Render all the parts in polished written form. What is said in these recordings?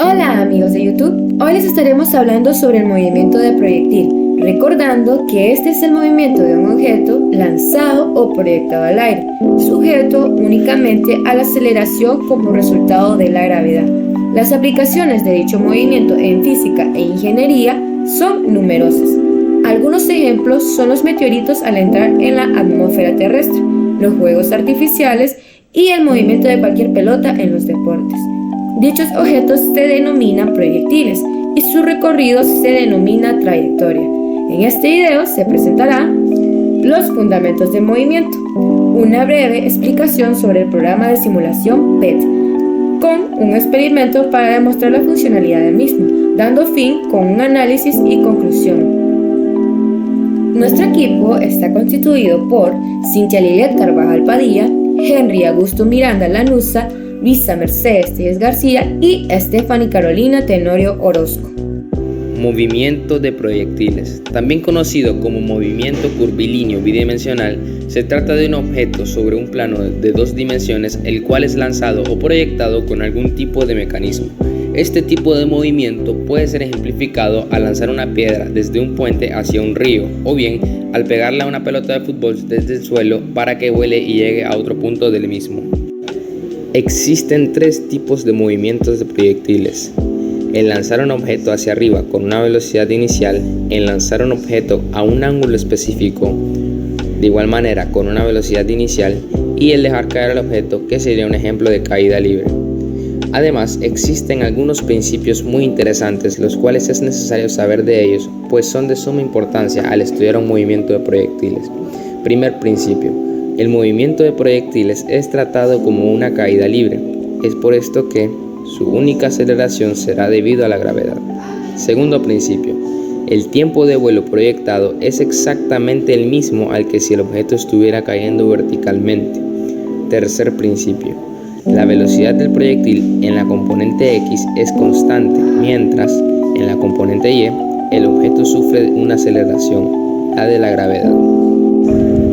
Hola amigos de YouTube, hoy les estaremos hablando sobre el movimiento de proyectil, recordando que este es el movimiento de un objeto lanzado o proyectado al aire, sujeto únicamente a la aceleración como resultado de la gravedad. Las aplicaciones de dicho movimiento en física e ingeniería son numerosas. Algunos ejemplos son los meteoritos al entrar en la atmósfera terrestre, los juegos artificiales y el movimiento de cualquier pelota en los deportes. Dichos objetos se denominan proyectiles y su recorrido se denomina trayectoria. En este video se presentarán los fundamentos del movimiento, una breve explicación sobre el programa de simulación PET, con un experimento para demostrar la funcionalidad del mismo, dando fin con un análisis y conclusión. Nuestro equipo está constituido por Cintia Lilet Carvajal Padilla, Henry Augusto Miranda Lanuza, Luisa Mercedes Telles García y Stephanie Carolina Tenorio Orozco. Movimiento de proyectiles, también conocido como movimiento curvilíneo bidimensional, se trata de un objeto sobre un plano de dos dimensiones el cual es lanzado o proyectado con algún tipo de mecanismo. Este tipo de movimiento puede ser ejemplificado al lanzar una piedra desde un puente hacia un río o bien al pegarle a una pelota de fútbol desde el suelo para que vuele y llegue a otro punto del mismo. Existen tres tipos de movimientos de proyectiles: el lanzar un objeto hacia arriba con una velocidad inicial, el lanzar un objeto a un ángulo específico, de igual manera con una velocidad inicial, y el dejar caer el objeto, que sería un ejemplo de caída libre. Además, existen algunos principios muy interesantes, los cuales es necesario saber de ellos, pues son de suma importancia al estudiar un movimiento de proyectiles. Primer principio: el movimiento de proyectiles es tratado como una caída libre. Es por esto que su única aceleración será debido a la gravedad. Segundo principio: el tiempo de vuelo proyectado es exactamente el mismo al que si el objeto estuviera cayendo verticalmente. Tercer principio: la velocidad del proyectil en la componente X es constante, mientras en la componente Y el objeto sufre una aceleración, la de la gravedad.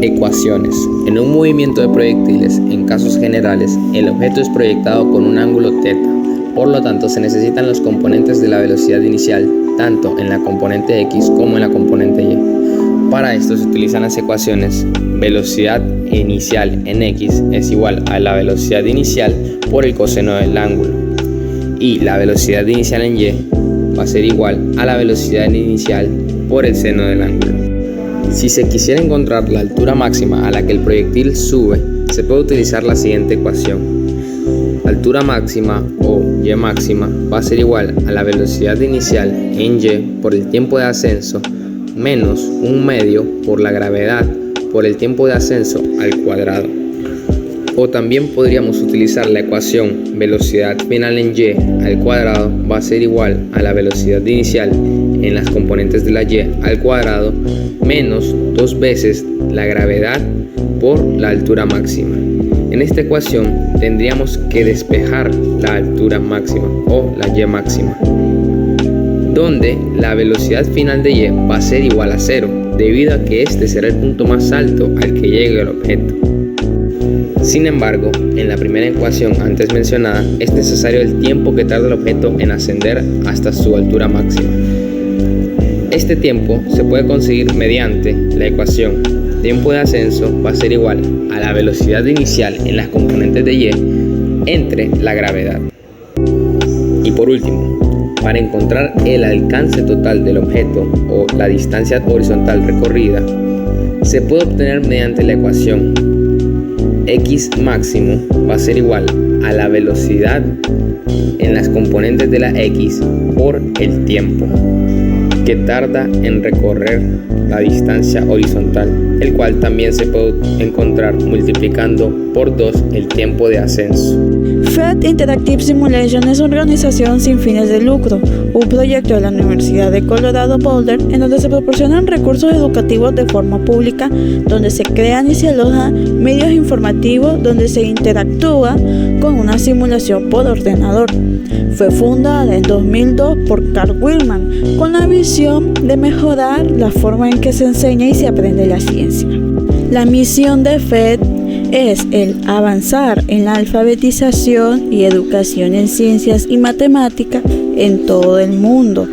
Ecuaciones. En un movimiento de proyectiles, en casos generales, el objeto es proyectado con un ángulo θ. Por lo tanto, se necesitan los componentes de la velocidad inicial, tanto en la componente X como en la componente Y. Para esto se utilizan las ecuaciones: velocidad inicial en X es igual a la velocidad inicial por el coseno del ángulo, y la velocidad inicial en Y va a ser igual a la velocidad inicial por el seno del ángulo. Si se quisiera encontrar la altura máxima a la que el proyectil sube, se puede utilizar la siguiente ecuación: altura máxima o Y máxima va a ser igual a la velocidad inicial en Y por el tiempo de ascenso menos un medio por la gravedad por el tiempo de ascenso al cuadrado. O también podríamos utilizar la ecuación velocidad final en Y al cuadrado va a ser igual a la velocidad inicial en las componentes de la Y al cuadrado menos 2 veces la gravedad por la altura máxima. En esta ecuación tendríamos que despejar la altura máxima o la Y máxima, donde la velocidad final de Y va a ser igual a 0, debido a que este será el punto más alto al que llegue el objeto. Sin embargo, en la primera ecuación antes mencionada, es necesario el tiempo que tarda el objeto en ascender hasta su altura máxima. Este tiempo se puede conseguir mediante la ecuación: tiempo de ascenso va a ser igual a la velocidad inicial en las componentes de Y entre la gravedad. Y por último, para encontrar el alcance total del objeto o la distancia horizontal recorrida, se puede obtener mediante la ecuación: X máximo va a ser igual a la velocidad en las componentes de la X por el tiempo que tarda en recorrer la distancia horizontal, el cual también se puede encontrar multiplicando por 2 el tiempo de ascenso. PET Interactive Simulation es una organización sin fines de lucro, un proyecto de la Universidad de Colorado Boulder en donde se proporcionan recursos educativos de forma pública, donde se crean y se alojan medios informativos, donde se interactúa con una simulación por ordenador. Fue fundada en 2002 por Carl Willman con la visión de mejorar la forma en que se enseña y se aprende la ciencia. La misión de PET es el avanzar en la alfabetización y educación en ciencias y matemáticas en todo el mundo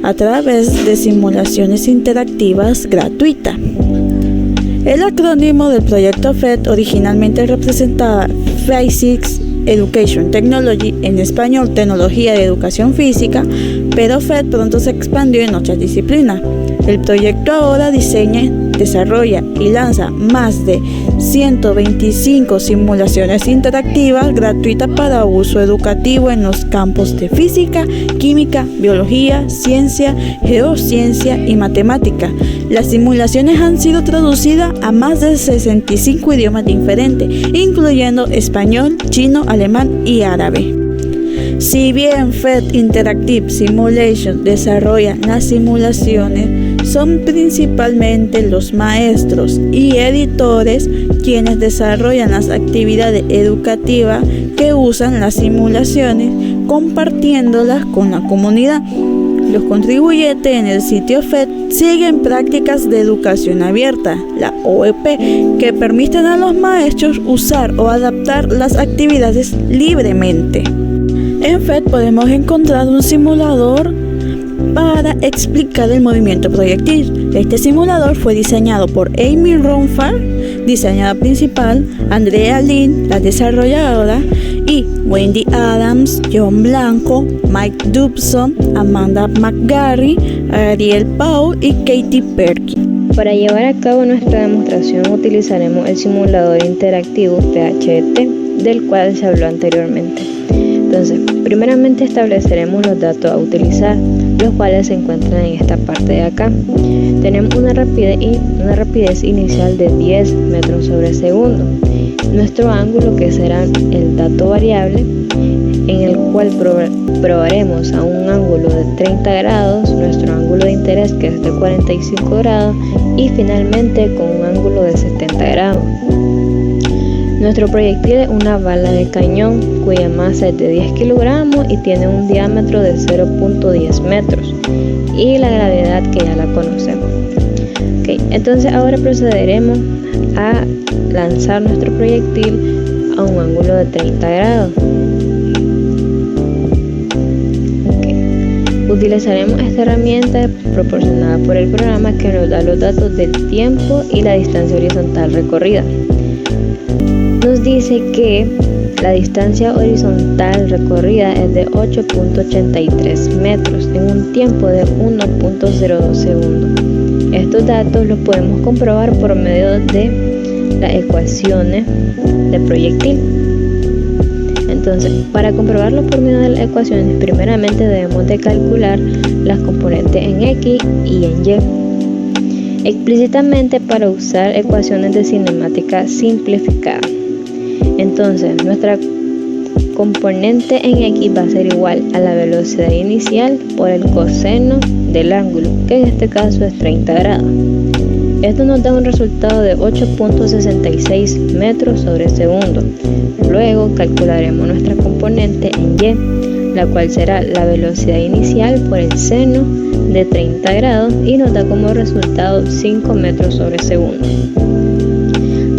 a través de simulaciones interactivas gratuitas. El acrónimo del proyecto PhET originalmente representaba Physics Education Technology, en español Tecnología de Educación Física, pero PhET pronto se expandió en otras disciplinas. El proyecto ahora diseña, desarrolla y lanza más de 125 simulaciones interactivas gratuitas para uso educativo en los campos de física, química, biología, ciencia, geociencia y matemática. Las simulaciones han sido traducidas a más de 65 idiomas diferentes, incluyendo español, chino, alemán y árabe. Si bien PhET Interactive Simulation desarrolla las simulaciones, son principalmente los maestros y editores quienes desarrollan las actividades educativas que usan las simulaciones, compartiéndolas con la comunidad. Los contribuyentes en el sitio PhET siguen prácticas de educación abierta, la OEP, que permiten a los maestros usar o adaptar las actividades libremente. En PhET podemos encontrar un simulador para explicar el movimiento proyectil. Este simulador fue diseñado por Amy Ronfar, diseñadora principal, Andrea Lin, la desarrolladora, y Wendy Adams, John Blanco, Mike Dobson, Amanda McGarry, Ariel Pau y Katie Perkin. Para llevar a cabo nuestra demostración utilizaremos el simulador interactivo PhET, del cual se habló anteriormente. Entonces, primeramente estableceremos los datos a utilizar, los cuales se encuentran en esta parte de acá. Tenemos una rapidez inicial de 10 metros sobre segundo. Nuestro ángulo, que será el dato variable, en el cual probaremos a un ángulo de 30 grados, nuestro ángulo de interés, que es de 45 grados, y finalmente con un ángulo de 70 grados. Nuestro proyectil es una bala de cañón cuya masa es de 10 kilogramos y tiene un diámetro de 0.10 metros y la gravedad que ya la conocemos. Entonces ahora procederemos a lanzar nuestro proyectil a un ángulo de 30 grados. Utilizaremos esta herramienta proporcionada por el programa que nos da los datos del tiempo y la distancia horizontal recorrida. Nos dice que la distancia horizontal recorrida es de 8.83 metros en un tiempo de 1.02 segundos. Estos datos los podemos comprobar por medio de las ecuaciones de proyectil. Entonces, para comprobarlo por medio de las ecuaciones, primeramente debemos de calcular las componentes en X y en Y, explícitamente para usar ecuaciones de cinemática simplificada. Entonces, nuestra componente en X va a ser igual a la velocidad inicial por el coseno del ángulo, que en este caso es 30 grados. Esto nos da un resultado de 8.66 metros sobre segundo. Luego calcularemos nuestra componente en Y, la cual será la velocidad inicial por el seno de 30 grados y nos da como resultado 5 metros sobre segundo.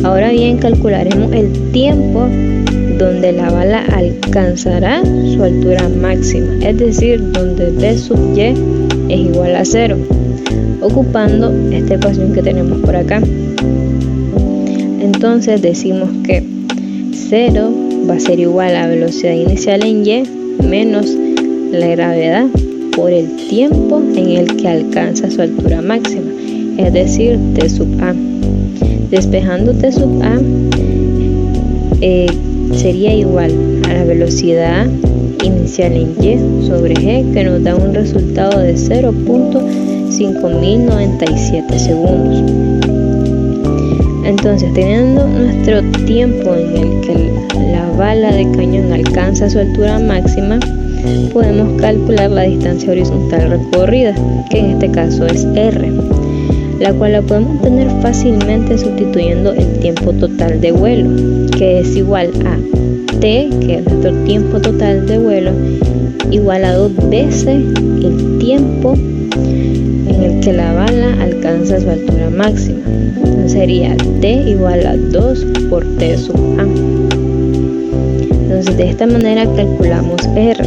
Ahora bien, calcularemos el tiempo donde la bala alcanzará su altura máxima, es decir, donde B sub Y es igual a 0, ocupando esta ecuación que tenemos por acá. Entonces decimos que 0 va a ser igual a velocidad inicial en Y menos la gravedad por el tiempo en el que alcanza su altura máxima, es decir, T sub A. Despejando T sub A sería igual a la velocidad inicial en Y sobre G, que nos da un resultado de 0.5097 segundos. Entonces, teniendo nuestro tiempo en el que la bala de cañón alcanza su altura máxima, podemos calcular la distancia horizontal recorrida, que en este caso es R, la cual la podemos obtener fácilmente sustituyendo el tiempo total de vuelo, que es igual a T, que es nuestro tiempo total de vuelo, igual a 2 veces el tiempo en el que la bala alcanza su altura máxima. Entonces sería T igual a 2 por T sub A. Entonces de esta manera calculamos R,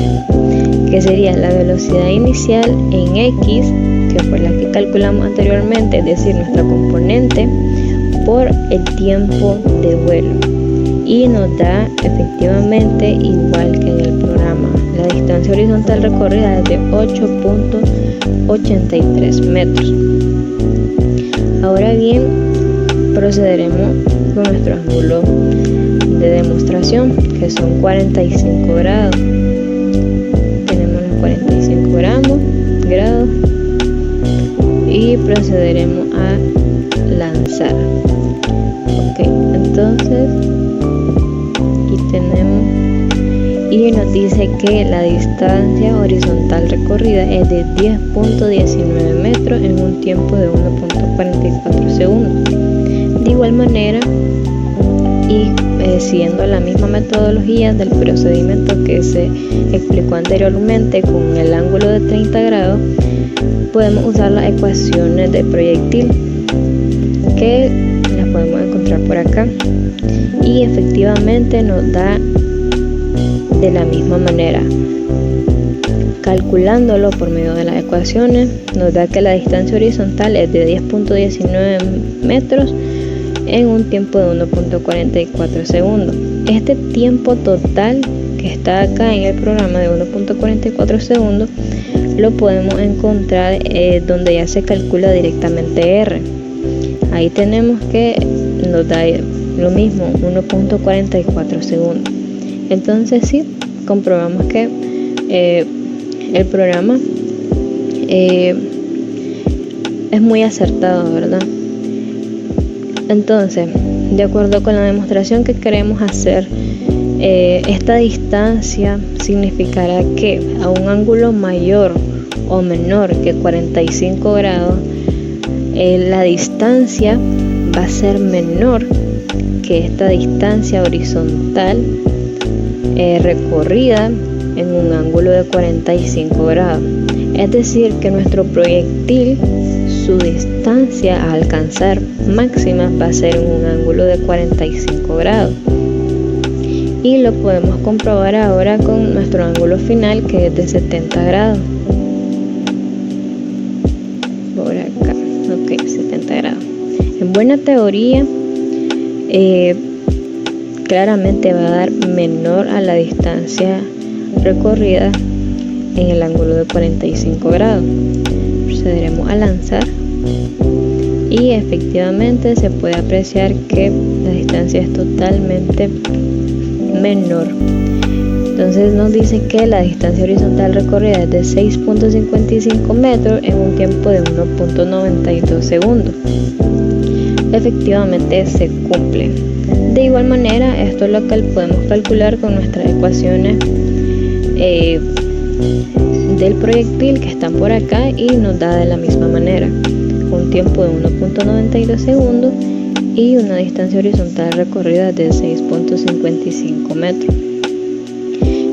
que sería la velocidad inicial en X, que fue la que calculamos anteriormente, es decir, nuestra componente, por el tiempo de vuelo. Y nos da efectivamente igual que en el programa. La distancia horizontal recorrida es de 8.83 metros. Ahora bien, procederemos con nuestro ángulo de demostración, que son 45 grados. Tenemos los 45 grados y procederemos a lanzar. Ok, entonces y nos dice que la distancia horizontal recorrida es de 10.19 metros en un tiempo de 1.44 segundos. De igual manera, y siguiendo la misma metodología del procedimiento que se explicó anteriormente con el ángulo de 30 grados, podemos usar las ecuaciones de proyectil, que las podemos encontrar por acá, y efectivamente nos da de la misma manera. Calculándolo por medio de las ecuaciones, nos da que la distancia horizontal es de 10.19 metros en un tiempo de 1.44 segundos. Este tiempo total que está acá en el programa de 1.44 segundos lo podemos encontrar donde ya se calcula directamente R. Ahí tenemos que nos da lo mismo, 1.44 segundos. Entonces sí, comprobamos que el programa es muy acertado, ¿verdad? Entonces, de acuerdo con la demostración que queremos hacer, esta distancia significará que a un ángulo mayor o menor que 45 grados, la distancia va a ser menor que esta distancia horizontal recorrida en un ángulo de 45 grados. Es decir, que nuestro proyectil, su distancia a alcanzar máxima va a ser en un ángulo de 45 grados. Y lo podemos comprobar ahora con nuestro ángulo final, que es de 70 grados. Por acá, ok, 70 grados. En buena teoría, claramente va a dar menor a la distancia recorrida en el ángulo de 45 grados. Procederemos a lanzar y efectivamente se puede apreciar que la distancia es totalmente menor. Entonces nos dice que la distancia horizontal recorrida es de 6.55 metros en un tiempo de 1.92 segundos. Efectivamente se cumple. De igual manera, esto es lo que podemos calcular con nuestras ecuaciones del proyectil que están por acá, y nos da de la misma manera un tiempo de 1.92 segundos y una distancia horizontal recorrida de 6.55 metros.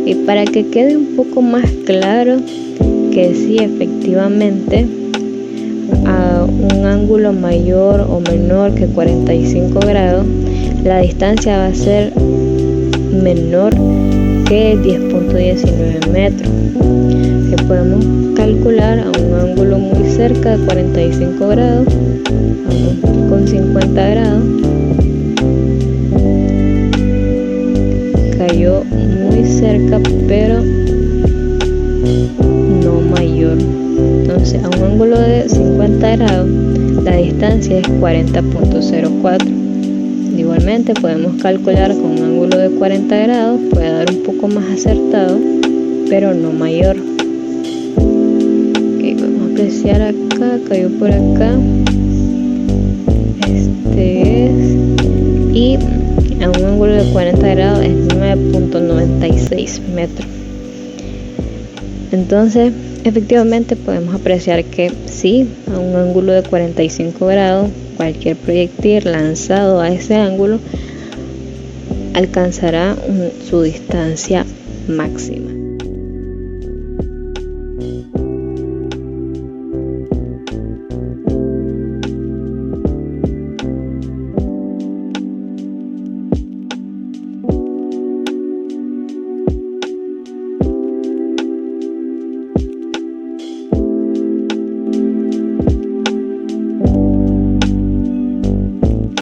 Y para que quede un poco más claro que sí, efectivamente, a un ángulo mayor o menor que 45 grados, la distancia va a ser menor que 10.19 metros, que podemos calcular a un ángulo muy cerca de 45 grados, vamos con 50 grados, cayó muy cerca pero no mayor. Entonces a un ángulo de 50 grados la distancia es 40.04. Igualmente podemos calcular con un ángulo de 40 grados, puede dar un poco más acertado, pero no mayor. Ok, podemos apreciar acá, cayó por acá. Este es, y a un ángulo de 40 grados es 9.96 metros. Entonces, efectivamente podemos apreciar que sí, a un ángulo de 45 grados, cualquier proyectil lanzado a ese ángulo alcanzará su distancia máxima.